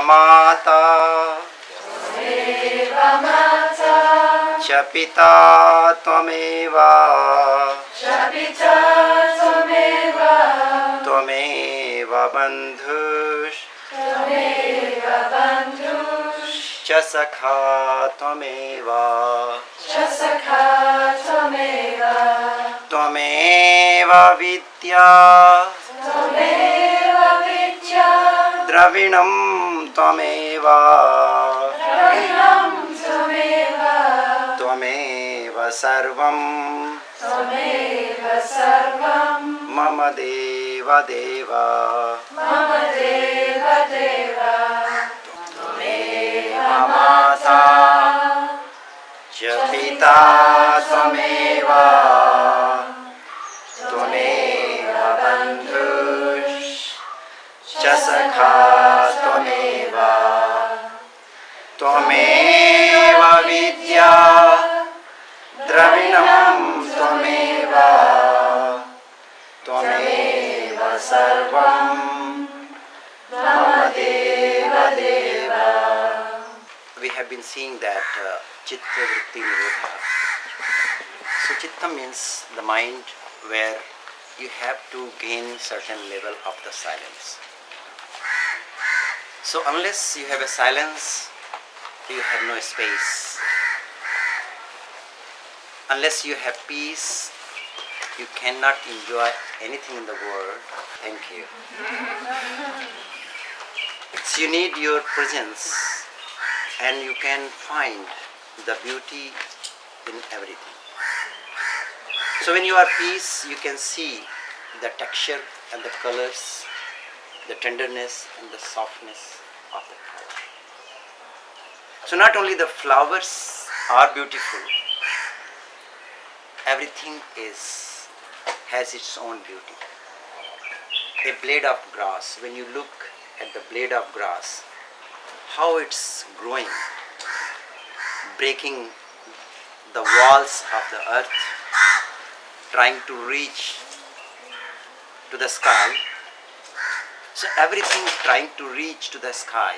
माता च पिता त्वमेव त्वमेव बन्धुश्च सखा त्वमेव त्वमेव विद्या द्रविणं त्वमेव त्वमेव सर्वं मम देव देव त्वमेव माता च पिता त्वमेव त्वमेव बन्धुश्च सखा त्वमेव त्वमेव विद्या द्रविणं त्वमेव त्वमेव सर्वं मम देव देव. We have been seeing that Chitta Vritti Nirodha. So Chitta means the mind where you have to gain certain level of the silence. So unless you have a silence, you have no space. Unless you have peace, you cannot enjoy anything in the world. Thank you. So you need your presence, and you can find the beauty in everything. So when you are peace, you can see the texture and the colors, the tenderness and the softness of the flower. So not only the flowers are beautiful, everything has its own beauty. A blade of grass, when you look at the blade of grass, how it's growing, breaking the walls of the earth, trying to reach to the sky. So everything trying to reach to the sky,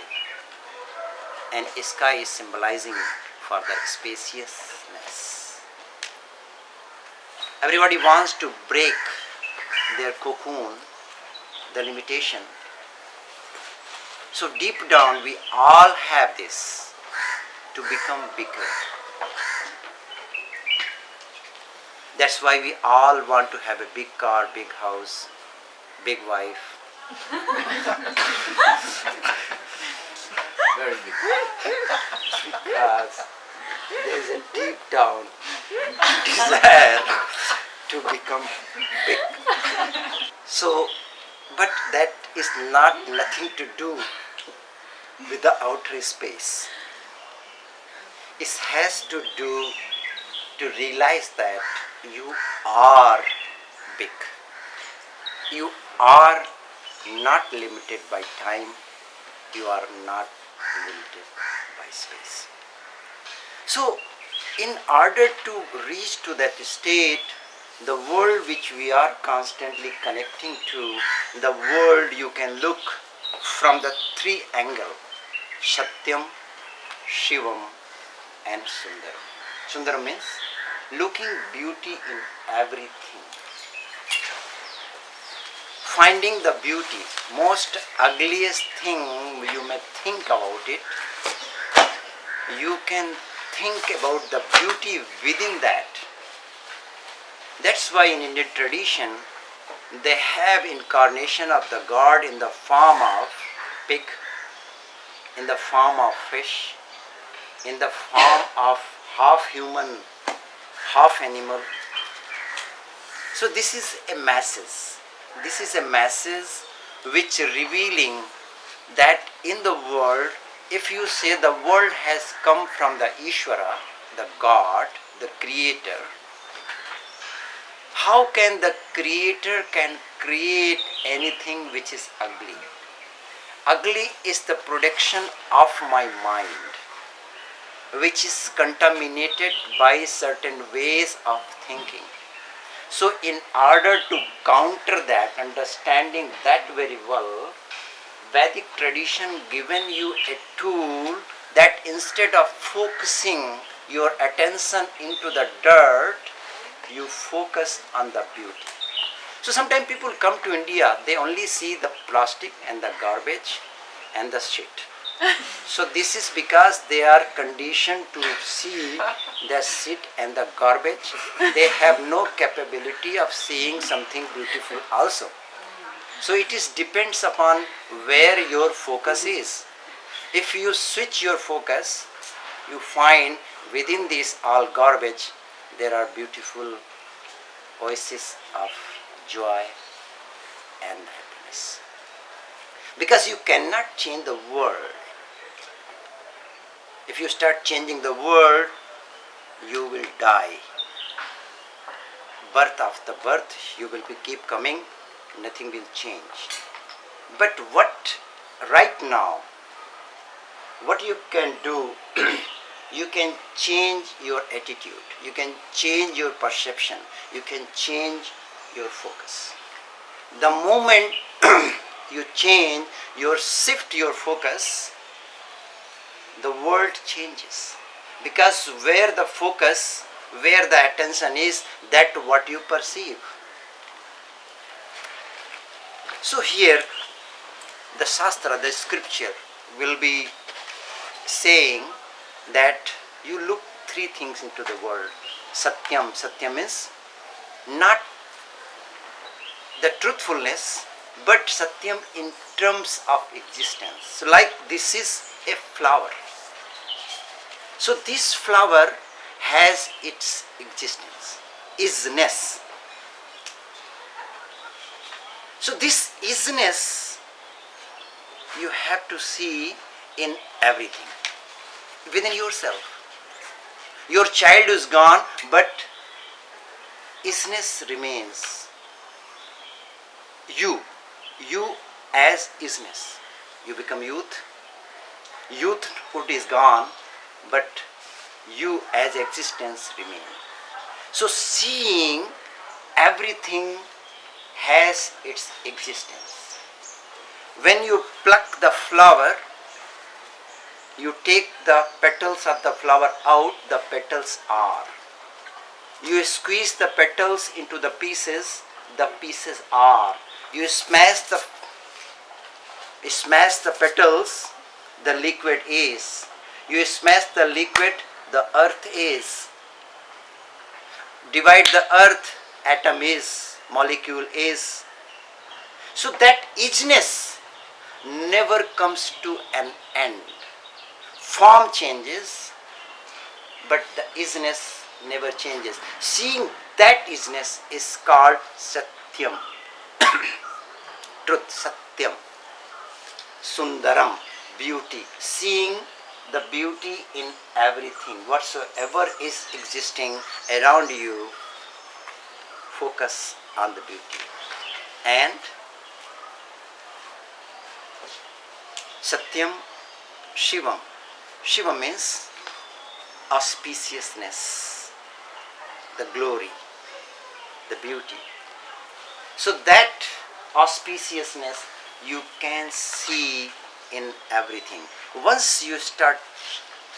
and sky is symbolizing for the spaciousness. Everybody wants to break their cocoon, the limitation. So deep down we all have this, to become bigger. That's why we all want to have a big car, big house, big wife. Very big. Because there is a deep down desire to become big. So, but that is nothing to do with the outer space. It has to do to realize that you are big. You are not limited by time. You are not limited by space. So, in order to reach to that state, the world which we are constantly connecting to, the world you can look from the three angles: Satyam, Shivam and Sundaram. Sundaram means looking beauty in everything. Finding the beauty, most ugliest thing you may think about it, you can think about the beauty within that. That's why in Indian tradition, they have incarnation of the God in the form of pig, in the form of fish, in the form of half human, half animal. So this is a message. This is a message which revealing that in the world, if you say the world has come from the Ishvara, the God, the Creator, how can the Creator can create anything which is ugly? Ugly is the production of my mind, which is contaminated by certain ways of thinking. So in order to counter that, understanding that very well, Vedic tradition given you a tool that instead of focusing your attention into the dirt, you focus on the beauty. So sometimes people come to India, they only see the plastic and the garbage and the shit. So this is because they are conditioned to see the shit and the garbage. They have no capability of seeing something beautiful also. So it is depends upon where your focus is. If you switch your focus, you find within this all garbage there are beautiful oases of joy and happiness. Because you cannot change the world. If you start changing the world, you will die. Birth after birth, you will keep coming, nothing will change. But what right now, what you can do, you can change your attitude, you can change your perception, you can change your focus. The moment you change, you shift your focus, the world changes. Because where the focus, where the attention is, that what you perceive. So here, the Shastra, the scripture will be saying that you look three things into the world. Satyam. Satyam means not the truthfulness, but Satyam in terms of existence. So like this is a flower. So this flower has its existence, isness. So this isness you have to see in everything, within yourself. Your child is gone, but isness remains. You as isness. You become youth. Youthhood is gone, but you as existence remain. So seeing everything has its existence. When you pluck the flower, you take the petals of the flower out, the petals are. You squeeze the petals into the pieces are. You smash the petals, the liquid is. You smash the liquid, the earth is. Divide the earth, atom is, molecule is. So that isness never comes to an end. Form changes, but the isness never changes. Seeing that isness is called Satyam. Truth, Satyam. Sundaram, beauty. Seeing the beauty in everything. Whatsoever is existing around you, focus on the beauty. And Satyam, Shivam. Shiva means auspiciousness, the glory, the beauty. So that auspiciousness you can see in everything. Once you start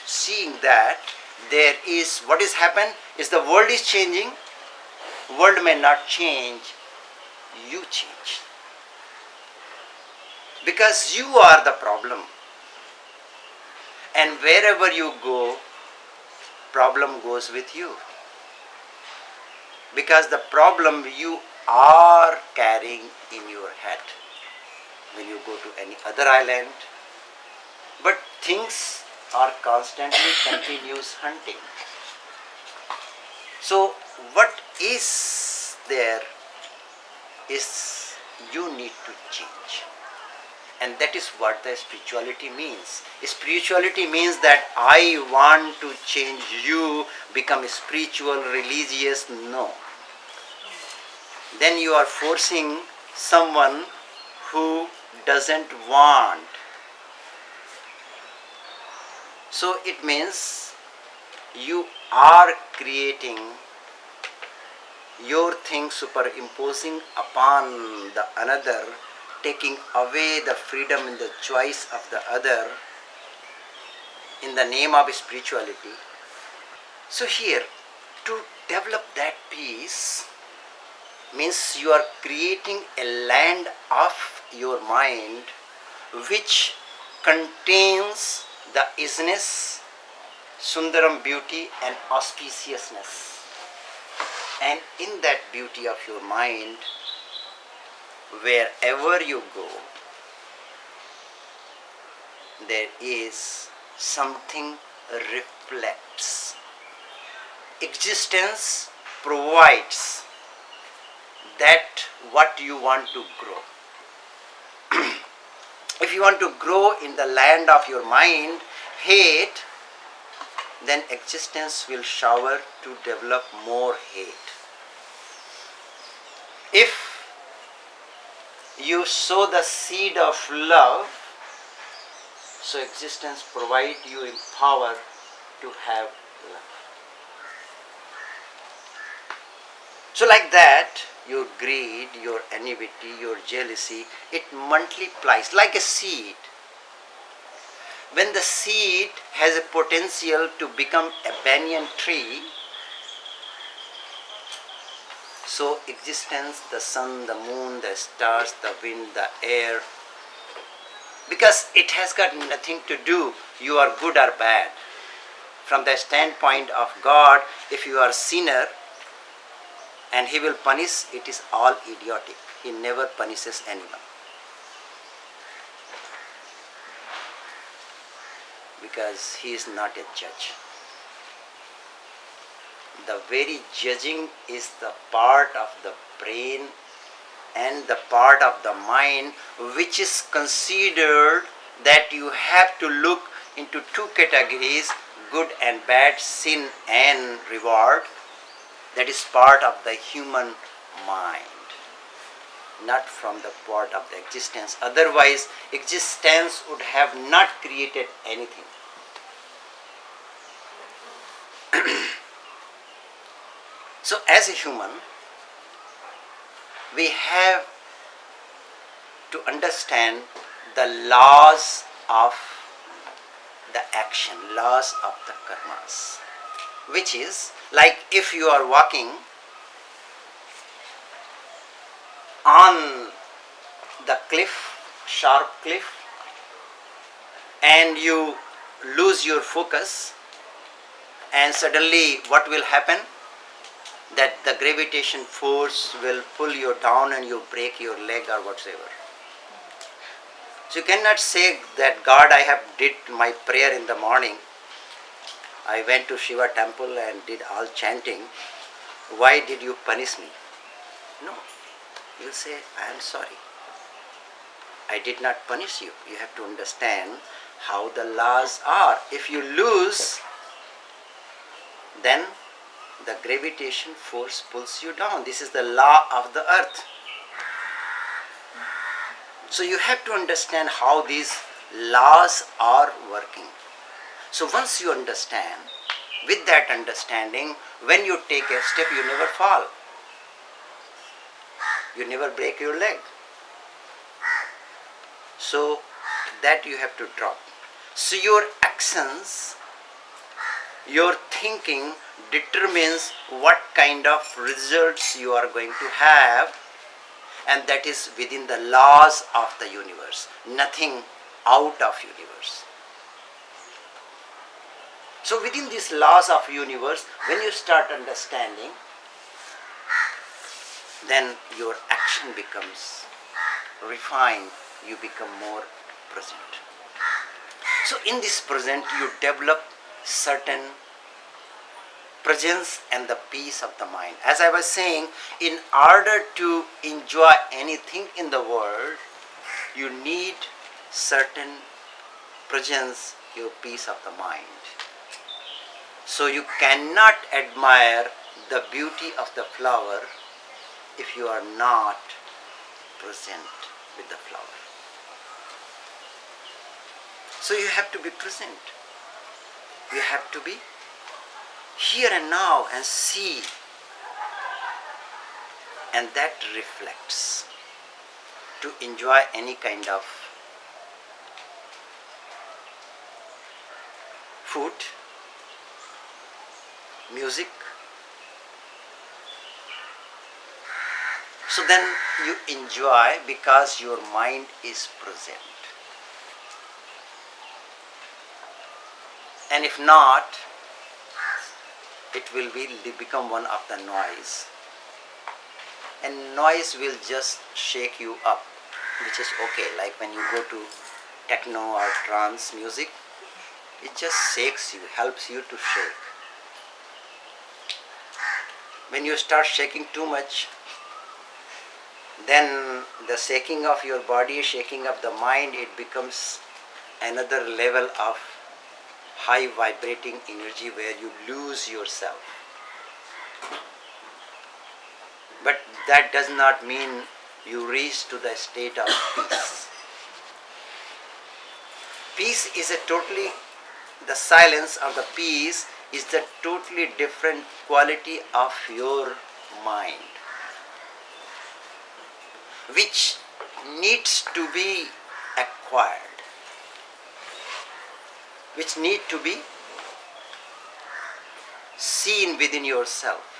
seeing that, there is, what is happened is the world is changing. World may not change, you change. Because you are the problem. And wherever you go, problem goes with you. Because the problem you are carrying in your head when you go to any other island. But things are constantly continuous hunting. So what is there is you need to change. And that is what the spirituality means. Spirituality means that I want to change you, become spiritual, religious. No. Then you are forcing someone who doesn't want. So it means you are creating your thing, superimposing upon the another taking away the freedom in the choice of the other in the name of spirituality. So here, to develop that peace means you are creating a land of your mind which contains the isness, sundaram beauty and auspiciousness. And in that beauty of your mind, wherever you go, there is something reflects. Existence provides that what you want to grow. If you want to grow in the land of your mind, hate, then existence will shower to develop more hate. If you sow the seed of love, so existence provide you in power to have love. So like that, your greed, your enmity, your jealousy, it multiplies like a seed. When the seed has a potential to become a banyan tree, so existence, the sun, the moon, the stars, the wind, the air, because it has got nothing to do, you are good or bad. From the standpoint of God, if you are sinner and He will punish, it is all idiotic. He never punishes anyone. Because He is not a judge. The very judging is the part of the brain and the part of the mind which is considered that you have to look into two categories, good and bad, sin and reward. That is part of the human mind, not from the part of the existence. Otherwise, existence would have not created anything. So as a human, we have to understand the laws of the action, laws of the karmas, which is like if you are walking on the cliff, sharp cliff, and you lose your focus, and suddenly what will happen? That the gravitation force will pull you down and you break your leg or whatsoever. So you cannot say that God, I have did my prayer in the morning, I went to Shiva temple and did all chanting, why did you punish me? No, you will say, I am sorry. I did not punish you. You have to understand how the laws are. If you lose, then the gravitation force pulls you down. This is the law of the earth. So you have to understand how these laws are working. So once you understand, with that understanding, when you take a step, you never fall. You never break your leg. So that you have to drop. So your actions, your thinking determines what kind of results you are going to have, and that is within the laws of the universe, nothing out of universe. So within these laws of universe, when you start understanding, then your action becomes refined, you become more present. So in this present, you develop certain presence and the peace of the mind. As I was saying, in order to enjoy anything in the world, you need certain presence, your peace of the mind. So you cannot admire the beauty of the flower if you are not present with the flower. So you have to be present. You have to be here and now and see, and that reflects. to enjoy any kind of food, music. So then you enjoy because your mind is present. And if not, it will become one of the noise. And noise will just shake you up, which is okay. Like when you go to techno or trance music, it just shakes you, helps you to shake. When you start shaking too much, then the shaking of your body, shaking of the mind, it becomes another level of high vibrating energy where you lose yourself. But that does not mean you reach to the state of peace. Peace is the silence of the peace is the totally different quality of your mind, which needs to be acquired, which need to be seen within yourself.